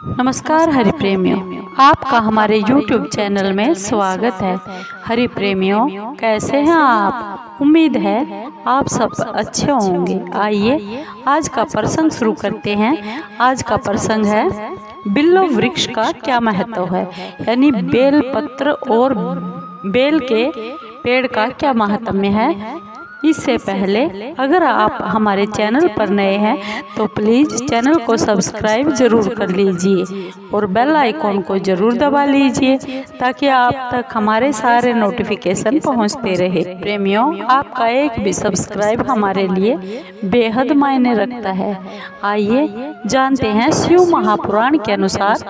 नमस्कार हरि प्रेमियों, आपका हमारे YouTube चैनल में स्वागत है। हरि प्रेमियों, कैसे हैं आप? उम्मीद है आप सब अच्छे होंगे। आइए आज का प्रसंग शुरू करते हैं। आज का प्रसंग है बिल्व वृक्ष का क्या महत्व है, यानी बेल पत्र और बेल के पेड़ का क्या महात्म्य है। इससे पहले अगर आप हमारे चैनल पर नए हैं तो प्लीज़ चैनल को सब्सक्राइब जरूर कर लीजिए और बेल आइकॉन को जरूर दबा लीजिए ताकि आप तक हमारे सारे नोटिफिकेशन पहुंचते रहे। प्रेमियों, आपका एक भी सब्सक्राइब हमारे लिए बेहद मायने रखता है। आइए जानते हैं शिव महापुराण के अनुसार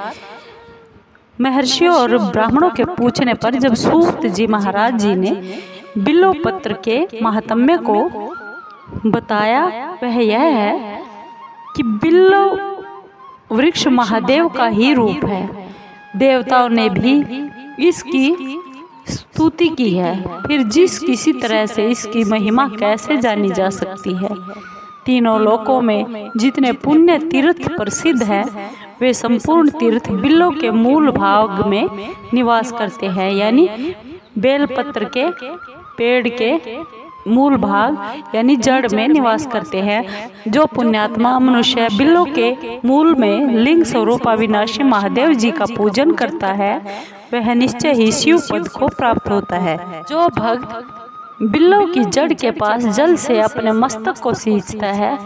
महर्षियों और ब्राह्मणों के पूछने पर जब सूत जी महाराज जी ने बिल्व पत्र के महात्म्य को बताया, वह यह है कि बिल्व वृक्ष महादेव का ही रूप है। देवताओं ने भी इसकी स्तुति की है। फिर जिस किसी तरह से इसकी महिमा कैसे जानी जा सकती है। तीनों लोकों में जितने पुण्य तीर्थ प्रसिद्ध हैं, वे संपूर्ण तीर्थ बिल्व के मूल भाग में निवास करते हैं, यानी बेलपत्र के पेड़ के मूल भाग यानी जड़ में निवास करते हैं। जो पुण्यात्मा मनुष्य बिल्व के मूल में लिंग स्वरूप अविनाशी महादेव जी का पूजन करता है, वह निश्चय ही शिव पद को प्राप्त होता है। जो भक्त बिल्व की जड़ के पास जल से अपने मस्तक को सींचता है,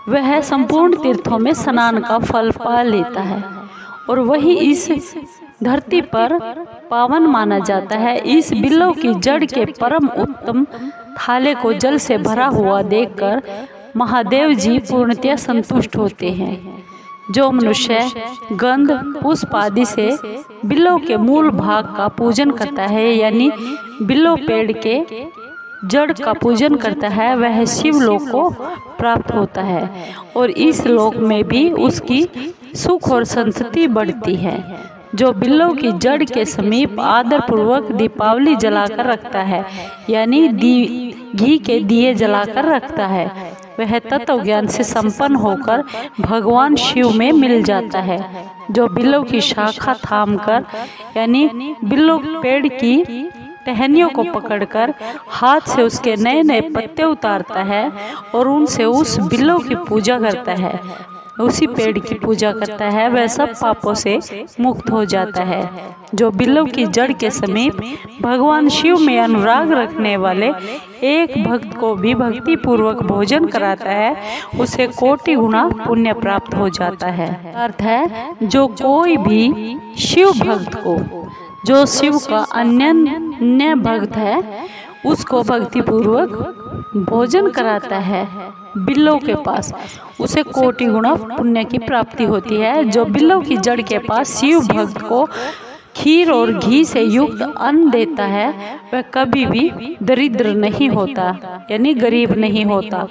वह संपूर्ण तीर्थों में स्नान का फल पा लेता है और वही इस धरती पर पावन माना जाता है। इस बिल्व की जड़ के परम उत्तम थाले को जल से भरा हुआ देखकर महादेव जी पूर्णतया संतुष्ट होते हैं। जो मनुष्य गंध पुष्प आदि से बिल्व के मूल भाग का पूजन करता है, यानी बिल्व पेड़ के जड़ का पूजन करता है, वह शिव लोक को प्राप्त होता है और इस लोक में भी उसकी सुख और संतति बढ़ती है। जो बिल्व की जड़ के समीप आदर पूर्वक दीपावली जलाकर रखता है, यानी घी के दिए जलाकर रखता है, वह तत्व ज्ञान से संपन्न होकर भगवान शिव में मिल जाता है। जो बिल्व की शाखा थामकर यानी बिल्व पेड़ की टहनियों को पकड़कर हाथ से उसके नए नए पत्ते उतारता है और उनसे उस बिल्व की पूजा करता है, उसी पेड़ की पूजा करता है, वह सब पापों से मुक्त हो जाता है। जो बिल्व की जड़ के समीप भगवान शिव में अनुराग रखने वाले एक भक्त को भी भक्ति पूर्वक भोजन कराता है, उसे कोटि गुना पुण्य प्राप्त हो जाता है। अर्थ है, जो कोई भी शिव भक्त को, जो शिव का अन्य भक्त है, उसको भक्ति पूर्वक भोजन कराता है बिल्व के पास, उसे कोटि गुना पुण्य की प्राप्ति होती है। जो बिल्व की जड़ के पास शिव भक्त को खीर और घी से युक्त अन्न देता है, वह कभी भी दरिद्र नहीं होता, यानी गरीब नहीं होता।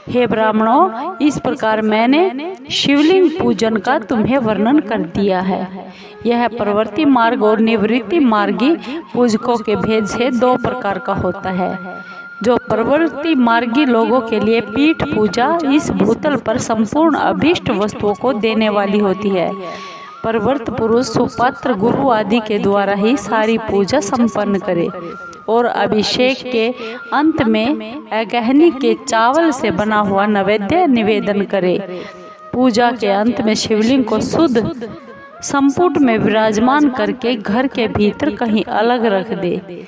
हे ब्राह्मणों, इस प्रकार मैंने शिवलिंग पूजन का तुम्हें वर्णन कर दिया है। यह प्रवृत्ति मार्ग और निवृत्ति मार्गी पूजकों के भेद से दो प्रकार का होता है। जो प्रवृत्ति मार्गी लोगों के लिए पीठ पूजा इस भूतल पर संपूर्ण अभीष्ट वस्तुओं को देने वाली होती है। प्रवृत्त पुरुष सुपात्र गुरु आदि के द्वारा ही सारी पूजा संपन्न करे और अभिषेक के अंत में अगहनी के चावल से बना हुआ नैवेद्य निवेदन करे। पूजा के अंत में शिवलिंग को शुद्ध संपुट में विराजमान करके घर के भीतर कहीं अलग रख दे।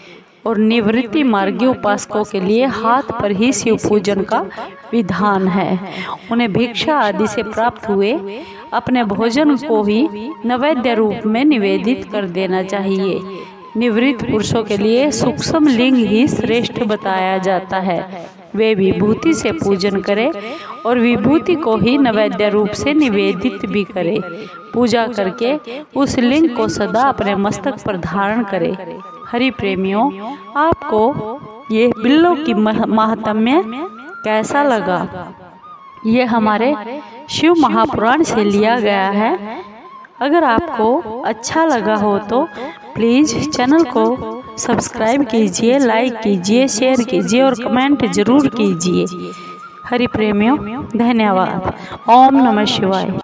और निवृत्ति मार्गी उपासकों के लिए हाथ पर ही शिव पूजन का विधान है। उन्हें भिक्षा आदि से प्राप्त हुए अपने भोजन को ही नैवेद्य रूप में निवेदित कर देना चाहिए। निवृत्त पुरुषों के लिए सूक्ष्म लिंग ही श्रेष्ठ बताया जाता है। वे विभूति से पूजन करें और विभूति को ही नैवेद्य रूप से निवेदित भी करें। पूजा करके उस लिंग को सदा अपने मस्तक पर धारण करें। हरि प्रेमियों, आपको ये बिल्व की महात्म्य कैसा लगा? ये हमारे शिव महापुराण से लिया गया है। अगर आपको अच्छा लगा हो तो प्लीज़ चैनल को सब्सक्राइब कीजिए, लाइक कीजिए, शेयर कीजिए और कमेंट जरूर कीजिए। हरि प्रेमियों, धन्यवाद। ओम नमः शिवाय।